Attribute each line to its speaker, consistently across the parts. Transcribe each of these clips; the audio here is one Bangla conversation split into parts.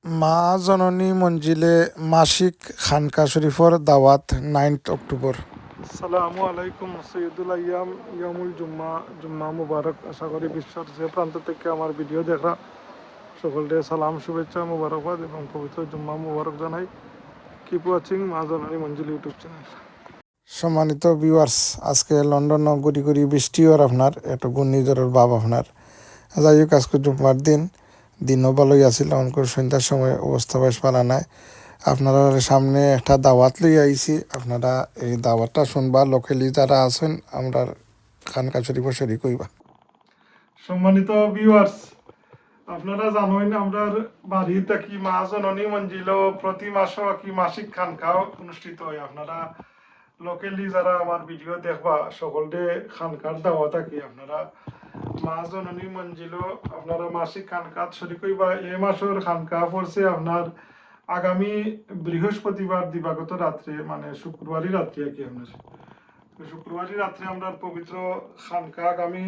Speaker 1: মা জননী মঞ্জিলে মাসিক খানকা শরীফর দাওয়াত 9 অক্টোবর।
Speaker 2: সালামু আলাইকুম সৈয়দুল আয়াম ইয়ামুল জুম্মা জুম্মা মুবারক। আশা করি বিশ্বের যে প্রান্ত থেকে আমার ভিডিও দেখা সকলকে সালাম, শুভেচ্ছা, মুবারকবাদ এবং পবিত্র জুম্মা মুবারক জানাই। কিপ ওয়াচিং মা জননী মঞ্জিল ইউটিউব চ্যানেল।
Speaker 1: সম্মানিত ভিউয়ার্স, আজকে লন্ডন গুড়ি গুড়ি বৃষ্টি আর আপনার একটা ঘূর্ণিঝড়ের ভাব আপনার। যাই হোক, আজকে জুম্মার দিনও ভালোই আছিল, অঙ্কুর সন্ধ্যার সময় অবস্থা বেশ পালা নাই। আপনারা সামনে একটা দাওয়াত লই আইছি, আপনারা এই দাওয়াতটা শুনবা। লোকালি যারা আছেন আমরা খানকা শরীফ শরীক হইবা।
Speaker 2: সম্মানিত ভিউয়ার্স, আপনারা জানেন আমরা বাড়ি থাকি মা জননী মঞ্জিল প্রতি মাসে কি মাসিক খানকা অনুষ্ঠিত হয়। আপনারা লোকালি যারা আমার ভিডিও দেখবা সকলকে খানকার দাওয়া থাকি। আপনারা মা জননী মঞ্জিল আপনারা মাসিক খানকাত শরীক হইবা। এই মাসের খানকা পড়ছে আপনার আগামী বৃহস্পতিবার দিবাগত রাত্রে, মানে শুক্রবারই রাত্রে আর কি। আপনার শুক্রবারই রাত্রে আমরা পবিত্র খানকা আগামী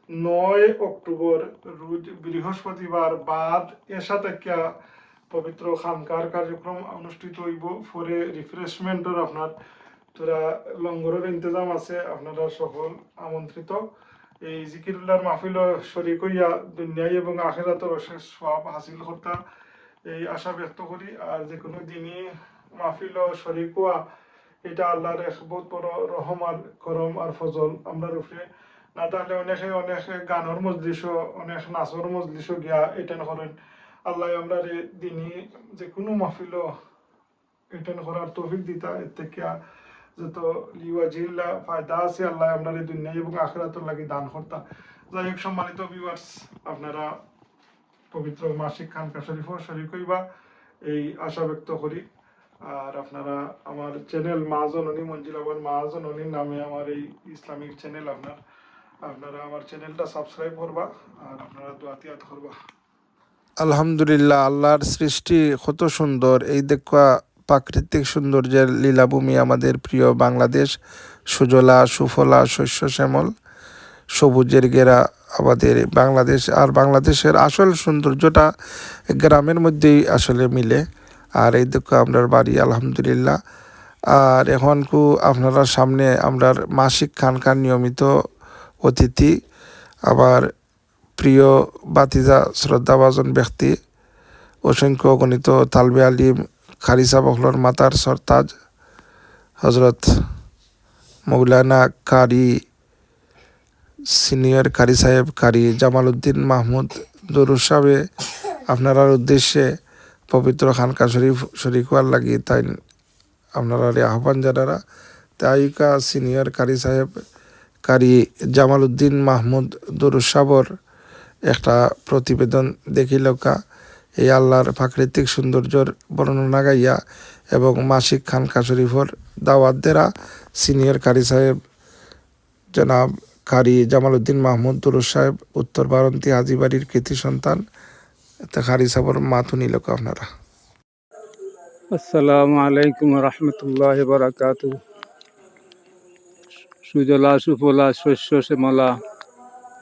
Speaker 2: 9 অক্টোবর রোজ বৃহস্পতিবার বাদ এসা থেকে পবিত্র খানকার কার্যক্রম অনুষ্ঠিত হইব। পরে রিফ্রেশমেন্টের আপনার তোরা লঙ্গরের ইন্তজাম আছে, আপনারা সকল আমন্ত্রিত। এই জিকিরুল্লাহর মাহফিল শরীক হইয়া দুনিয়ায় এবং আখিরাতের অশেষ সওয়াব হাসিল করতা এই আশা ব্যক্ত করি। আর যে কোনো দিনই মাহফিল শরীক হওয়া এটা আল্লাহর এক বহুত বড় রহম আর করম আর ফজল আমরা উপরে। না তাহলে অনেকে গানের মজলিসও অনেক নাচর মজলিসও গিয়া এটেন্ড করেন। আল্লাহ আমরা দিনই যে কোনো মাহফিলও এটেন্ড করার তৌফিক দিতা। এর থেকে যত লিওয়াজিল্লা ফায়দা আছে আল্লাহ আমরা দুনিয়ায় এবং আখিরাতের লাগি দান করতা। যাই হোক, সম্মানিত ভিউয়ার্স, আপনারা পবিত্র মাসিক খানকা শরীফ শরীক হইবা এই আশা ব্যক্ত করি। আর আপনারা আমার চ্যানেল মা জননী মঞ্জিল, আমার মা জননীর নামে আমার এই ইসলামিক চ্যানেল আপনারা আমার চ্যানেলটা সাবস্ক্রাইব করবা আর আপনারা দোয়াতিয়াত করবা।
Speaker 1: আলহামদুলিল্লাহ, আল্লাহর সৃষ্টি কত সুন্দর। এই দেখা প্রাকৃতিক সৌন্দর্যের লীলাভূমি আমাদের প্রিয় বাংলাদেশ। সুজলা সুফলা শস্য শ্যামল সবুজের ঘেরা আমাদের বাংলাদেশ। আর বাংলাদেশের আসল সৌন্দর্যটা গ্রামের মধ্যেই আসলে মিলে। আর এই দেখো আপনার বাড়ি আলহামদুলিল্লাহ। আর এখন আপনারা সামনে আমরা মাসিক খানকার নিয়মিত অতিথি, আবার প্রিয় বাতিজা শ্রদ্ধাভাজন ব্যক্তি, অসংখ্য গণিত তালবে আলিম খারিসা বখলর মাতার সরতাজ হজরত মৌলানা কারি সিনিয়র কারি সাহেব কারি জামাল উদ্দিন মাহমুদ দরুদ সাহেবে আপনার উদ্দেশ্যে পবিত্র খানকা শরীফ শরীক হওয়ার লাগি তাই আপনারা আহ্বান জানারা। তাইকা সিনিয়র কারি সাহেব কারি জামাল উদ্দিন মাহমুদ দরুদ সাহর একটা প্রতিবেদন দেখিলকা এই আল্লাহর প্রাকৃতিক সৌন্দর্যর বর্ণনা গাইয়া এবং মাসিক খানকা শরীফর দাওয়াত দেরা সিনিয়র কারি সাহেব জনাব কারি জামাল উদ্দিন মাহমুদ দরুদ সাহেব উত্তর বারন্তি হাজিবাড়ির কৃতি সন্তান কারি সাহর মাথু নিলক আপনারা।
Speaker 3: আসসালামু আলাইকুম রহমতুল্লাহ বারাকাতু। সুজলা সুফলা শস্য শ্যামলা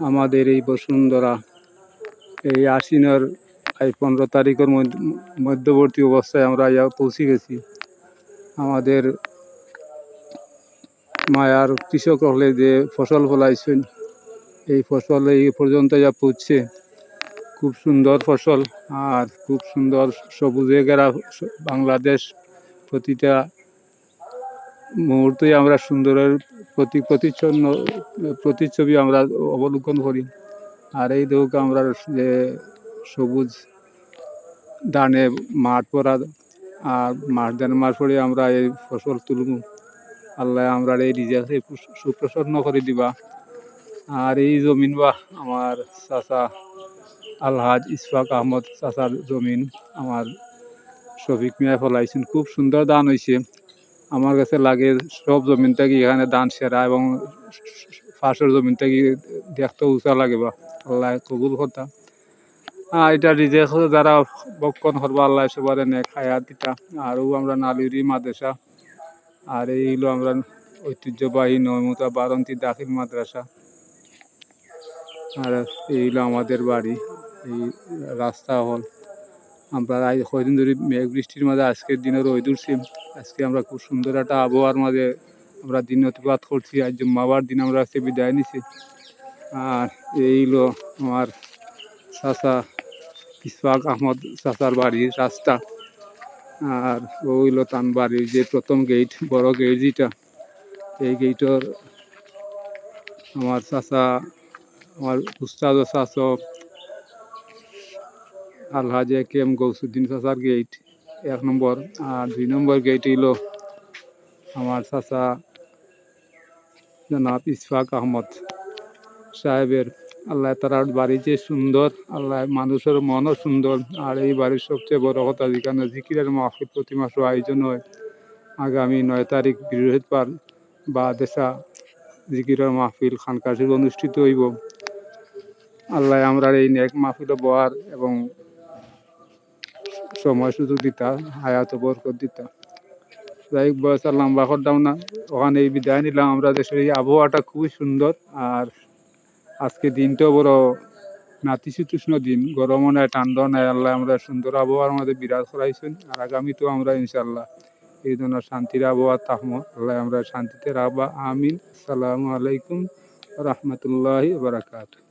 Speaker 3: আমাদের এই বসুন্ধরা, এই আশ্বিনের এই 15 তারিখের মধ্যবর্তী অবস্থায় আমরা পৌঁছে গেছি। আমাদের মায়ার কৃষক হলে যে ফসল ফলাইছেন, এই ফসল এই পর্যন্ত যা পৌঁছছে, খুব সুন্দর ফসল আর খুব সুন্দর সবুজে ঘেরা বাংলাদেশ। প্রতিটা মুহূর্তে আমরা সুন্দরের প্রতিচ্ছবি আমরা অবলোকন করি। আর এই দেখো আমরা যে সবুজ ধানে মাঠ পড়া, আর ধানের মাঠ পড়ে আমরা এই ফসল তুলব। আল্লাহ আমরা এই রিজাল্ট সুপ্রসন্ন করে দিবা। আর এই জমিন বা আমার চাচা আলহাজ ইসফাক আহমদ চাচার জমিন, আমার শফিক মিয়া ফলাইছেন। খুব সুন্দর ধান হয়েছে। আমার কাছে লাগে সব জমিন থেকে এখানে ধান সেরা, এবং ফাঁসের জমিন থেকে দেখতে উঁচা লাগে বা আল্লাহ কবুল কথা। এটা রিজেক্ট যারা বক্ষণ করবো আল্লাহ সবার নেক হায়াত দিতা। আরও আমরা নালিরি মাদ্রাসা, আর এই হলো আমরা ঐতিহ্যবাহী নয়মুতা বারন্তি দাখিল মাদ্রাসা। আর এই হলো আমাদের বাড়ি, এই রাস্তা হল। আমরা কয়দিন ধরে মেঘ বৃষ্টির মাঝে আজকের দিনে রোদ উঠছে। আজকে আমরা খুব সুন্দর একটা আবহাওয়ার মাঝে আমরা দিন অতিবাদ করছি। আজ জুম্মাবার দিন আমরা আজকে বিদায় নিছি। আর এই হলো আমার চাচা ইসফাক আহমদ চাচার বাড়ির রাস্তা। আর ও হইলো তান বাড়ির যে প্রথম গেট, বড় গেট যেটা, এই গেটর আমার চাচা, আমার উস্তাদ ও চাচা আলহাজ কেম গৌসুদ্দিন চাচার গেট 1 নম্বর। আর 2 নম্বর গেট হইল আমার চাচা জনাব ইসফাক আহমদ সাহেবের। আল্লাহ তার বাড়ি যে সুন্দর, আল্লাহ মানুষের মনও সুন্দর। আর এই বাড়ির সবচেয়ে বড় কথা, যেখানে জিকিরের মাহফিল প্রতি মাসে আয়োজন হয়। আগামী 9 তারিখ বৃহস্পতিবার বা দেশা জিকিরের মাহফিল খানকাশির অনুষ্ঠিত হইব। আল্লাহ আমরা এই নেক মাহফিলে বহার এবং সময় সুযোগ দিতা, হায়াত বরকত দিতা। যাই হোক, বয়স আর লম্বা করতাম না, ওখানে এই বিদায় নিলাম। আমরা দেশের এই আবহাওয়াটা খুবই সুন্দর। আর আজকে দিনটাও বড় নাতিশীতোষ্ণ দিন, গরমও নাই ঠান্ডাও নাই। আল্লাহ আমরা সুন্দর আবহাওয়ার মধ্যে বিরাজ করাইছেন। আর আগামীতেও আমরা ইনশাল্লাহ এই জন্য শান্তির আবহাওয়া থাকবো। আল্লাহ আমরা শান্তিতে রাখবা, আমিন। আসসালামু আলাইকুম রহমতুল্লাহি বারাকাতুহু।